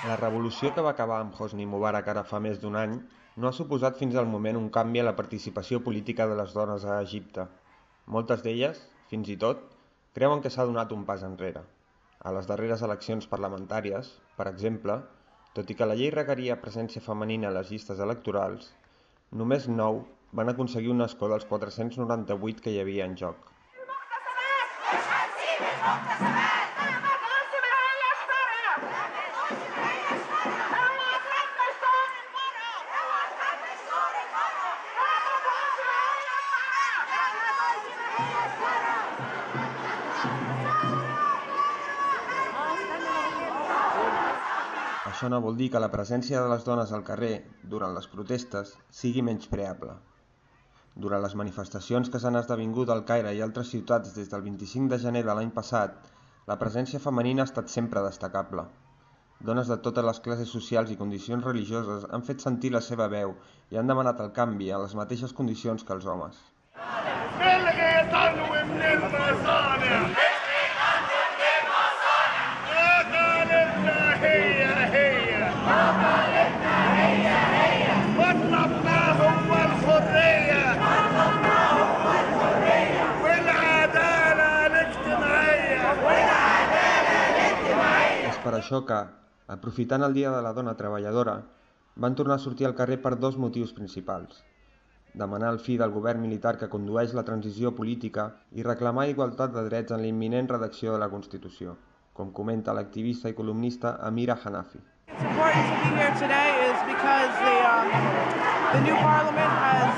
La revolució que va acabar amb Hosni Mubarak ara fa més d'un any no ha suposat fins al moment un canvi a la participació política de les dones a Egipte. Moltes d'elles, fins i tot, creuen que s'ha donat un pas enrere. A les darreres eleccions parlamentàries, per exemple, tot i que la llei requeria presència femenina a les llistes electorals, només 9 van aconseguir un escó dels 498 que hi havia en joc. Això no vol dir que la presència de les dones al carrer, durant les protestes, sigui menyspreable. Durant les manifestacions que s'han esdevingut al Caire i altres ciutats des del 25 de gener de l'any passat, la presència femenina ha estat sempre destacable. Dones de totes les classes socials i condicions religioses han fet sentir la seva veu i han demanat el canvi en les mateixes condicions que els homes. És per això que, aprofitant el Dia de la Dona Treballadora, van tornar a sortir al carrer per dos motius principals: demanar el fi del govern militar que condueix la transició política i reclamar igualtat de drets en la imminent redacció de la Constitució, com comenta l'activista i columnista Amira Hanafi. It's important to be here today is because the new parliament has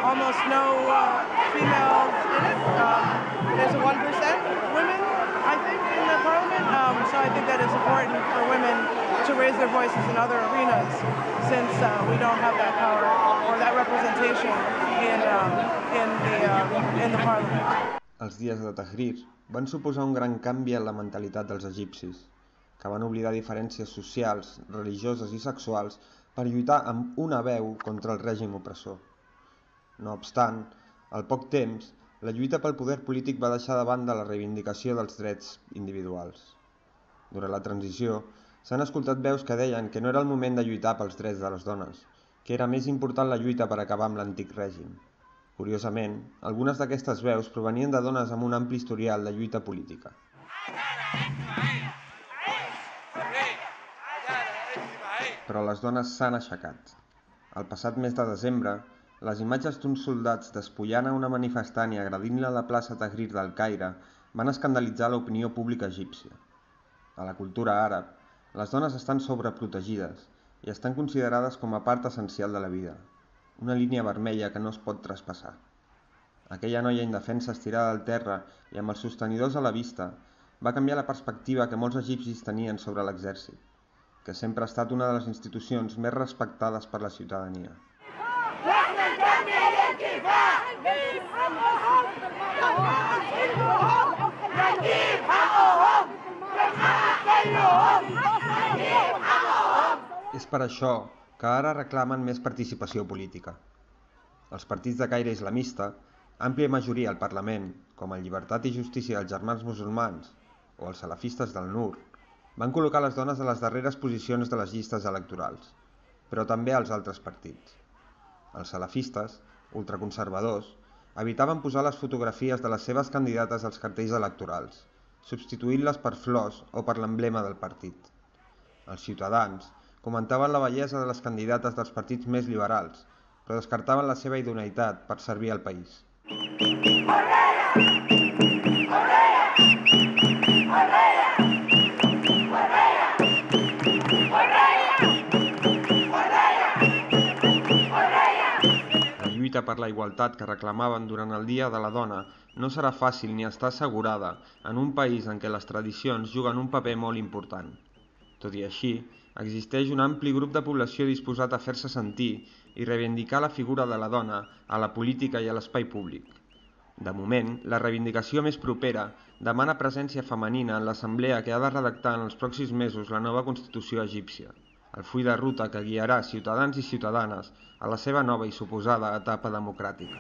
almost no females in it. There's a 1% women, I think, in the parliament. So I think that it's important for women to raise their voices in other arenas since we don't have that power or that representation in the parliament. Els dies de Tahrir van suposar un gran canvi en la mentalitat dels egipcis, que van oblidar diferències socials, religioses i sexuals per lluitar amb una veu contra el règim opressor. No obstant, al poc temps, la lluita pel poder polític va deixar de banda la reivindicació dels drets individuals. Durant la transició, s'han escoltat veus que deien que no era el moment de lluitar pels drets de les dones, que era més important la lluita per acabar amb l'antic règim. Curiosament, algunes d'aquestes veus provenien de dones amb un ampli historial de lluita política. Però les dones s'han aixecat. El passat mes de desembre, les imatges d'uns soldats despullant a una manifestant i agredint-la a la plaça Tahrir del Caire van escandalitzar l'opinió pública egípcia. A la cultura àrab, les dones estan sobreprotegides i estan considerades com a part essencial de la vida, una línia vermella que no es pot traspassar. Aquella noia indefensa estirada al terra i amb els sostenidors a la vista va canviar la perspectiva que molts egipcis tenien sobre l'exèrcit, que sempre ha estat una de les institucions més respectades per la ciutadania. És per això que ara reclamen més participació política. Els partits de caire islamista, àmplia majoria al Parlament, com el Llibertat i Justícia dels Germans Musulmans o els salafistes del Nur, van col·locar les dones a les darreres posicions de les llistes electorals, però també als altres partits. Els salafistes, ultraconservadors, evitaven posar les fotografies de les seves candidates als cartells electorals, substituint-les per flors o per l'emblema del partit. Els ciutadans comentaven la bellesa de les candidates dels partits més liberals, però descartaven la seva idoneïtat per servir al país. La lluita per la igualtat que reclamaven durant el Dia de la Dona no serà fàcil ni està assegurada en un país en què les tradicions juguen un paper molt important. Tot i així, existeix un ampli grup de població disposat a fer-se sentir i reivindicar la figura de la dona a la política i a l'espai públic. De moment, la reivindicació més propera demana presència femenina en l'assemblea que ha de redactar en els pròxims mesos la nova Constitució egípcia, el full de ruta que guiarà ciutadans i ciutadanes a la seva nova i suposada etapa democràtica.